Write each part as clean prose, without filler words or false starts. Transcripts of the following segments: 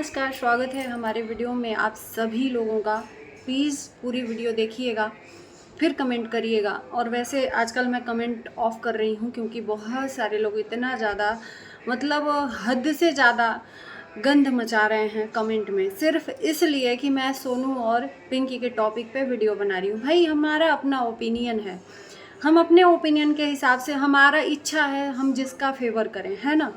नमस्कार, स्वागत है हमारे वीडियो में आप सभी लोगों का। प्लीज़ पूरी वीडियो देखिएगा, फिर कमेंट करिएगा। और वैसे आजकल मैं कमेंट ऑफ कर रही हूँ क्योंकि बहुत सारे लोग इतना ज़्यादा हद से ज़्यादा गंद मचा रहे हैं कमेंट में, सिर्फ इसलिए कि मैं सोनू और पिंकी के टॉपिक पे वीडियो बना रही हूँ। भाई, हमारा अपना ओपिनियन है, हम अपने ओपिनियन के हिसाब से, हमारा इच्छा है हम जिसका फेवर करें, है ना।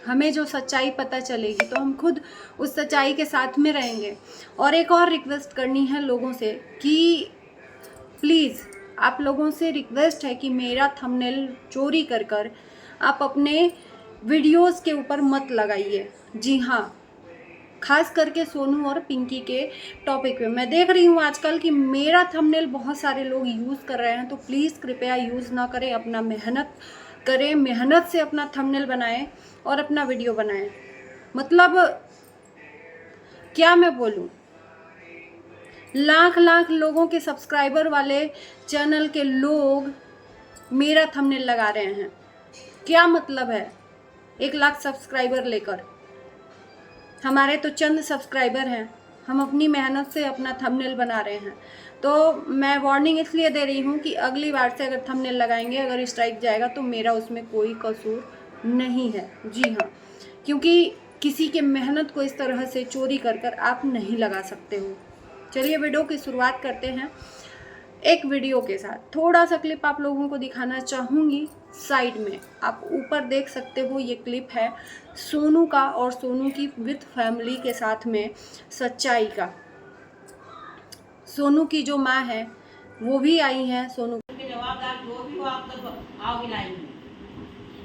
हमें जो सच्चाई पता चलेगी तो हम खुद उस सच्चाई के साथ में रहेंगे। और एक और रिक्वेस्ट करनी है लोगों से कि प्लीज़, आप लोगों से रिक्वेस्ट है कि मेरा थंबनेल चोरी कर कर आप अपने वीडियोस के ऊपर मत लगाइए। जी हाँ, खास करके सोनू और पिंकी के टॉपिक पे मैं देख रही हूँ आजकल कि मेरा थंबनेल बहुत सारे लोग यूज़ कर रहे हैं, तो प्लीज़ कृपया यूज़ ना करें। अपना मेहनत करें, मेहनत से अपना थंबनेल बनाएं और अपना वीडियो बनाएं। मतलब क्या मैं बोलूं, लाख लाख लोगों के सब्सक्राइबर वाले चैनल के लोग मेरा थंबनेल लगा रहे हैं। क्या मतलब है 1 लाख सब्सक्राइबर लेकर? हमारे तो चंद सब्सक्राइबर हैं, हम अपनी मेहनत से अपना थंबनेल बना रहे हैं। तो मैं वार्निंग इसलिए दे रही हूँ कि अगली बार से अगर थंबनेल लगाएंगे, अगर स्ट्राइक जाएगा तो मेरा उसमें कोई कसूर नहीं है। जी हाँ, क्योंकि किसी के मेहनत को इस तरह से चोरी कर कर आप नहीं लगा सकते हो। चलिए वीडियो की शुरुआत करते हैं एक वीडियो के साथ। थोड़ा सा क्लिप आप लोगों को दिखाना चाहूँगी। साइड में आप ऊपर देख सकते हो, ये क्लिप है सोनू का और सोनू की विथ फैमिली के साथ में सच्चाई का। सोनू की जो माँ है वो भी आई हैं। सोनू के जवाबदार जो भी हो आप तक आओगे लाइन में,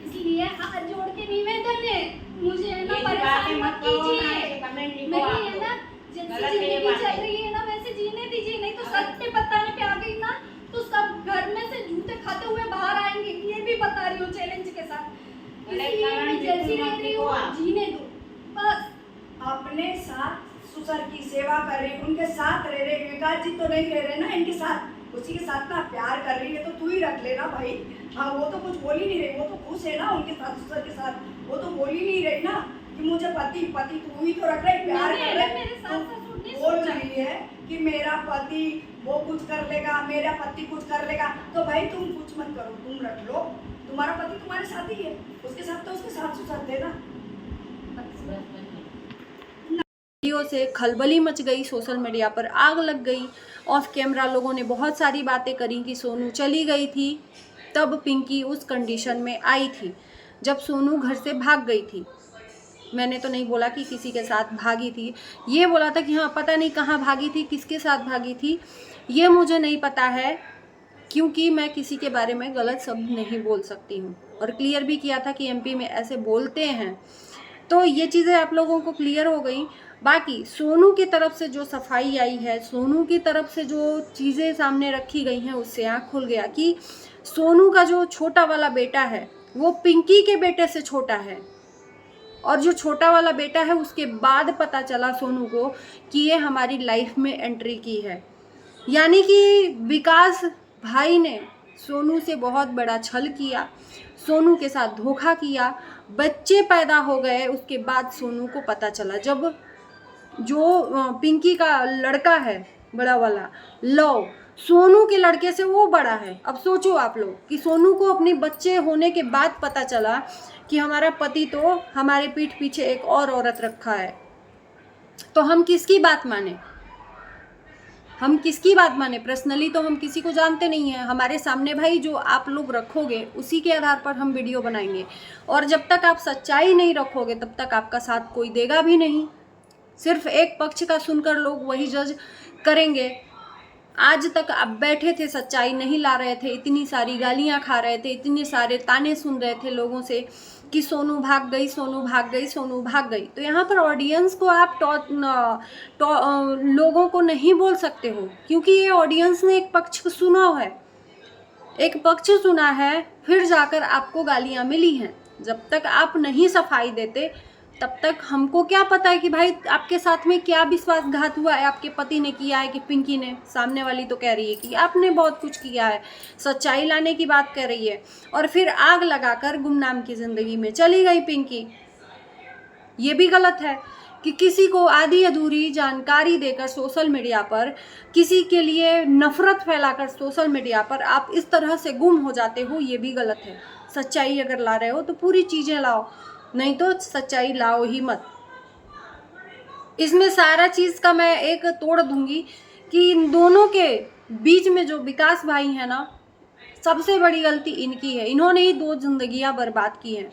इसलिए हाथ जोड़ के निवेदन है, मुझे ना ये परेशान बातें मत मत करो, कीजिए। ना ऐसे कमेंट लिखो नहीं आप है लोग। ना, जैसे गलत है ये जिंदगी चल बातें। रही है ना वैसे जीने दीजिए, नहीं तो सत्य बताने पे आ गई ना तो सब घर में से जूते खाते हुए बाहर आएंगे। ये भी बता रही हूँ चैलेंज के साथ। इसलिए मैं जैसी रह रही हूँ जीने दो बस। अपने साथ ससुर की सेवा कर रही, उनके साथ रह रहे। विकास जी तो नहीं रह रहे ना इनके साथ, उसी के साथ ना प्यार कर रही है, तो तू ही रख लेना भाई। हाँ, वो तो कुछ बोल ही नहीं रही, वो तो खुश है ना उनके साथ, ससुर के साथ। वो तो बोल ही नहीं रही ना कि मुझे पति पति, तू ही तो रख रही, प्यार कर रही। मेरे साथ ससुर नहीं बोल सोचा रही है कि मेरा पति वो कुछ कर लेगा, मेरा पति कुछ कर लेगा। तो भाई तुम कुछ मत करो, तुम रख लो, तुम्हारा पति तुम्हारे साथ ही है, उसके साथ तो उसके साथ ससुर थे ना। वीडियो से खलबली मच गई, सोशल मीडिया पर आग लग गई। ऑफ कैमरा लोगों ने बहुत सारी बातें करी कि सोनू चली गई थी, तब पिंकी उस कंडीशन में आई थी जब सोनू घर से भाग गई थी। मैंने तो नहीं बोला कि किसी के साथ भागी थी, ये बोला था कि हाँ, पता नहीं कहाँ भागी थी, किसके साथ भागी थी, ये मुझे नहीं पता है, क्योंकि मैं किसी के बारे में गलत शब्द नहीं बोल सकती हूँ। और क्लियर भी किया था कि एमपी में ऐसे बोलते हैं। तो ये चीज़ें आप लोगों को क्लियर हो गई। बाकी सोनू की तरफ से जो सफाई आई है, सोनू की तरफ से जो चीज़ें सामने रखी गई हैं, उससे आँख खुल गया कि सोनू का जो छोटा वाला बेटा है वो पिंकी के बेटे से छोटा है। और जो छोटा वाला बेटा है उसके बाद पता चला सोनू को कि ये हमारी लाइफ में एंट्री की है। यानी कि विकास भाई ने सोनू से बहुत बड़ा छल किया, सोनू के साथ धोखा किया, बच्चे पैदा हो गए। उसके बाद सोनू को पता चला, जब जो पिंकी का लड़का है बड़ा वाला लव, सोनू के लड़के से वो बड़ा है। अब सोचो आप लोग कि सोनू को अपने बच्चे होने के बाद पता चला कि हमारा पति तो हमारे पीठ पीछे एक और औरत रखा है, तो हम किसकी बात माने? हम किसकी बात माने? पर्सनली तो हम किसी को जानते नहीं हैं। हमारे सामने भाई जो आप लोग रखोगे उसी के आधार पर हम वीडियो बनाएंगे। और जब तक आप सच्चाई नहीं रखोगे तब तक आपका साथ कोई देगा भी नहीं। सिर्फ एक पक्ष का सुनकर लोग वही जज करेंगे। आज तक आप बैठे थे, सच्चाई नहीं ला रहे थे, इतनी सारी गालियां खा रहे थे, इतने सारे ताने सुन रहे थे लोगों से कि सोनू भाग गई, सोनू भाग गई, सोनू भाग गई। तो यहाँ पर ऑडियंस को आप लोगों को नहीं बोल सकते हो, क्योंकि ये ऑडियंस ने एक पक्ष सुना है, एक पक्ष सुना है, फिर जाकर आपको गालियाँ मिली हैं। जब तक आप नहीं सफाई देते तब तक हमको क्या पता है कि भाई आपके साथ में क्या विश्वासघात हुआ है, आपके पति ने किया है कि पिंकी ने? सामने वाली तो कह रही है कि आपने बहुत कुछ किया है, सच्चाई लाने की बात कर रही है, और फिर आग लगाकर गुमनाम की ज़िंदगी में चली गई पिंकी। ये भी गलत है। कि किसी को आधी अधूरी जानकारी देकर सोशल मीडिया पर, किसी के लिए नफरत फैलाकर सोशल मीडिया पर आप इस तरह से गुम हो जाते हो, ये भी गलत है। सच्चाई अगर ला रहे हो तो पूरी चीज़ें लाओ, नहीं तो सच्चाई लाओ ही मत। इसमें सारा चीज़ का मैं एक तोड़ दूंगी कि इन दोनों के बीच में जो विकास भाई हैं ना, सबसे बड़ी गलती इनकी है। इन्होंने ही 2 जिंदगियां बर्बाद की हैं।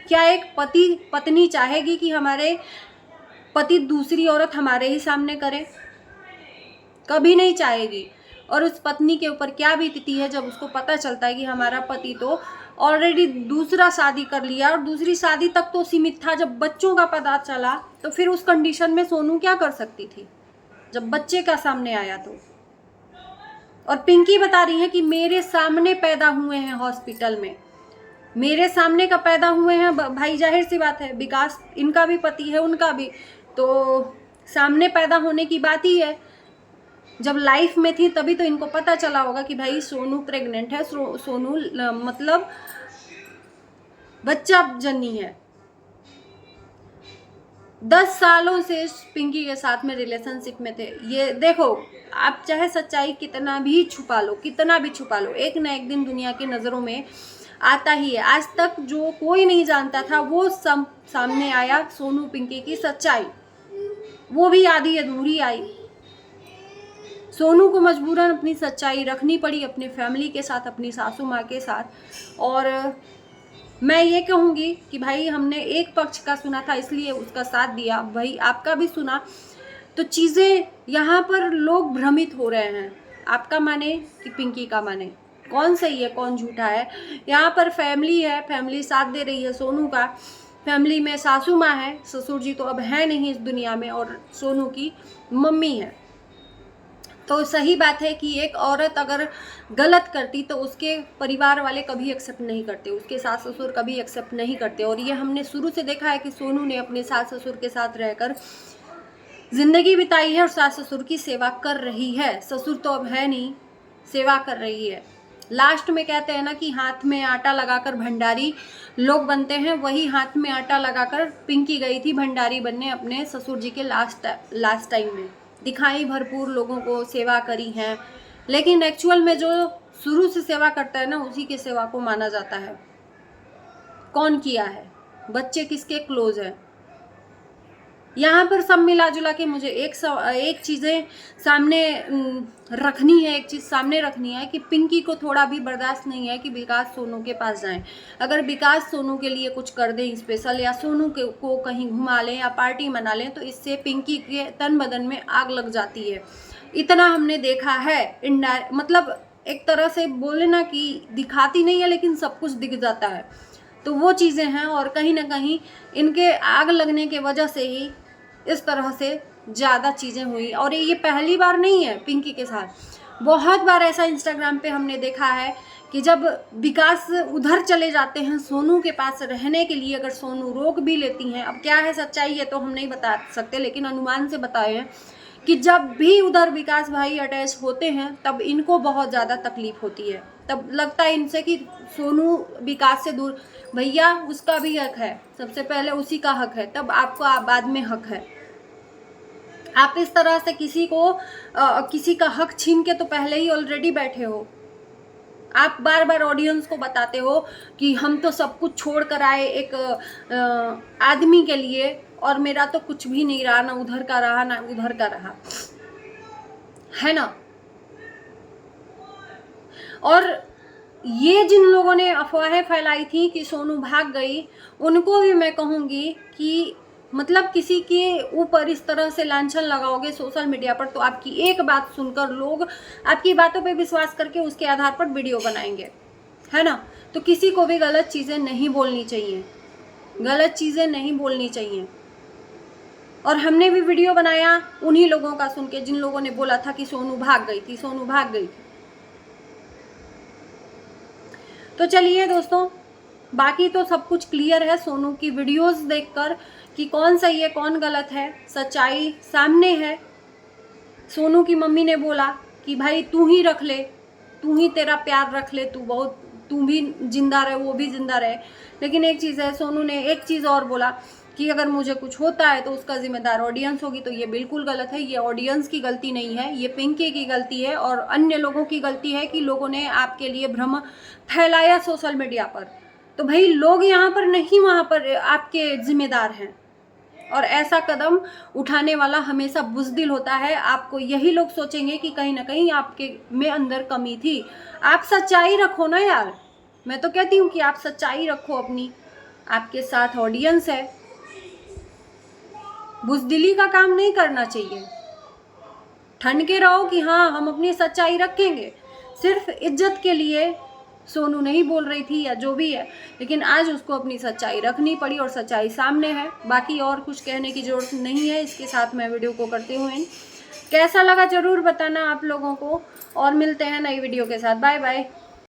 क्या एक पति पत्नी चाहेगी कि हमारे पति दूसरी औरत हमारे ही सामने करे? कभी नहीं चाहेगी। और उस पत्नी के ऊपर क्या बीतती है जब उसको पता चलता है कि हमारा पति तो ऑलरेडी दूसरा शादी कर लिया, और दूसरी शादी तक तो सीमित था। जब बच्चों का पता चला तो फिर उस कंडीशन में सोनू क्या कर सकती थी, जब बच्चे का सामने आया तो। और पिंकी बता रही है कि मेरे सामने पैदा हुए हैं हॉस्पिटल में, मेरे सामने का पैदा हुए हैं भाई, जाहिर सी बात है विकास इनका भी पति है, उनका भी, तो सामने पैदा होने की बात ही है। जब लाइफ में थी तभी तो इनको पता चला होगा कि भाई सोनू प्रेग्नेंट है, सोनू मतलब बच्चा जन्नी है। 10 सालों से पिंकी के साथ में रिलेशनशिप में थे। ये देखो, आप चाहे सच्चाई कितना भी छुपा लो, कितना भी छुपा लो, एक ना एक दिन दुनिया की नज़रों में आता ही है। आज तक जो कोई नहीं जानता था वो सामने आया, सोनू पिंकी की सच्चाई, वो भी आधी अधूरी आई। सोनू को मजबूरन अपनी सच्चाई रखनी पड़ी अपने फैमिली के साथ, अपनी सासू माँ के साथ। और मैं ये कहूँगी कि भाई हमने एक पक्ष का सुना था इसलिए उसका साथ दिया, भाई आपका भी सुना, तो चीज़ें यहाँ पर लोग भ्रमित हो रहे हैं। आपका माने कि पिंकी का माने, कौन सही है कौन झूठा है। यहाँ पर फैमिली है, फैमिली साथ दे रही है सोनू का। फैमिली में सासू माँ है, ससुर जी तो अब है नहीं इस दुनिया में, और सोनू की मम्मी है। तो सही बात है कि एक औरत अगर गलत करती तो उसके परिवार वाले कभी एक्सेप्ट नहीं करते, उसके सास ससुर कभी एक्सेप्ट नहीं करते। और ये हमने शुरू से देखा है कि सोनू ने अपने सास ससुर के साथ रहकर ज़िंदगी बिताई है और सास ससुर की सेवा कर रही है। ससुर तो अब है नहीं, सेवा कर रही है। लास्ट में कहते हैं ना कि हाथ में आटा लगाकर भंडारी लोग बनते हैं, वही हाथ में आटा लगाकर पिंकी गई थी भंडारी बनने अपने ससुर जी के लास्ट टाइम में। दिखाई भरपूर लोगों को सेवा करी हैं, लेकिन एक्चुअल में जो शुरू से सेवा करता है ना, उसी के सेवा को माना जाता है। कौन किया है, बच्चे किसके क्लोज है। यहाँ पर सब मिला जुला के मुझे एक चीज़ें सामने रखनी है, एक चीज़ सामने रखनी है कि पिंकी को थोड़ा भी बर्दाश्त नहीं है कि विकास सोनू के पास जाएं। अगर विकास सोनू के लिए कुछ कर दें स्पेशल, या सोनू को कहीं घुमा लें या पार्टी मना लें, तो इससे पिंकी के तन बदन में आग लग जाती है। इतना हमने देखा है। मतलब एक तरह से बोले ना कि दिखाती नहीं है लेकिन सब कुछ दिख जाता है, तो वो चीज़ें हैं। और कहीं ना कहीं इनके आग लगने के वजह से ही इस तरह से ज़्यादा चीज़ें हुई। और ये पहली बार नहीं है पिंकी के साथ, बहुत बार ऐसा इंस्टाग्राम पे हमने देखा है कि जब विकास उधर चले जाते हैं सोनू के पास रहने के लिए, अगर सोनू रोक भी लेती हैं, अब क्या है सच्चाई है तो हम नहीं बता सकते, लेकिन अनुमान से बताए हैं कि जब भी उधर विकास भाई अटैच होते हैं तब इनको बहुत ज़्यादा तकलीफ होती है। तब लगता है इनसे कि सोनू विकास से दूर, भैया उसका भी हक है, सबसे पहले उसी का हक है, तब आपको बाद में हक है। आप इस तरह से किसी का हक छीन के तो पहले ही ऑलरेडी बैठे हो। आप बार बार ऑडियंस को बताते हो कि हम तो सब कुछ छोड़ कर आए एक आदमी के लिए, और मेरा तो कुछ भी नहीं रहा, ना उधर का रहा ना उधर का रहा, है ना। और ये जिन लोगों ने अफवाहें फैलाई थी कि सोनू भाग गई, उनको भी मैं कहूँगी कि मतलब किसी के ऊपर इस तरह से लांछन लगाओगे सोशल मीडिया पर, तो आपकी एक बात सुनकर लोग आपकी बातों पे विश्वास करके उसके आधार पर वीडियो बनाएंगे, है ना। तो किसी को भी गलत चीज़ें नहीं बोलनी चाहिए, गलत चीज़ें नहीं बोलनी चाहिए। और हमने भी वीडियो बनाया उन्हीं लोगों का सुन के जिन लोगों ने बोला था कि सोनू भाग गई थी, सोनू भाग गई थी। तो चलिए दोस्तों, बाकी तो सब कुछ क्लियर है सोनू की वीडियोस देखकर कि कौन सही है कौन गलत है, सच्चाई सामने है। सोनू की मम्मी ने बोला कि भाई तू ही रख ले, तू ही तेरा प्यार रख ले, तू भी जिंदा रहे वो भी जिंदा रहे। लेकिन एक चीज़ है, सोनू ने एक चीज़ और बोला कि अगर मुझे कुछ होता है तो उसका जिम्मेदार ऑडियंस होगी, तो ये बिल्कुल गलत है। ये ऑडियंस की गलती नहीं है, ये पिंकी की गलती है और अन्य लोगों की गलती है कि लोगों ने आपके लिए भ्रम फैलाया सोशल मीडिया पर। तो भाई लोग यहाँ पर नहीं, वहाँ पर आपके जिम्मेदार हैं। और ऐसा कदम उठाने वाला हमेशा बुज़दिल होता है। आपको यही लोग सोचेंगे कि कहीं ना कहीं आपके में अंदर कमी थी। आप सच्चाई रखो ना यार, मैं तो कहती हूँ कि आप सच्चाई रखो अपनी, आपके साथ ऑडियंस है। बुज़दिली का काम नहीं करना चाहिए। ठन के रहो कि हाँ हम अपनी सच्चाई रखेंगे। सिर्फ इज्जत के लिए सोनू नहीं बोल रही थी या जो भी है, लेकिन आज उसको अपनी सच्चाई रखनी पड़ी और सच्चाई सामने है। बाकी और कुछ कहने की ज़रूरत नहीं है। इसके साथ मैं वीडियो को करती हूँ एंड। कैसा लगा ज़रूर बताना आप लोगों को, और मिलते हैं नई वीडियो के साथ। Bye bye.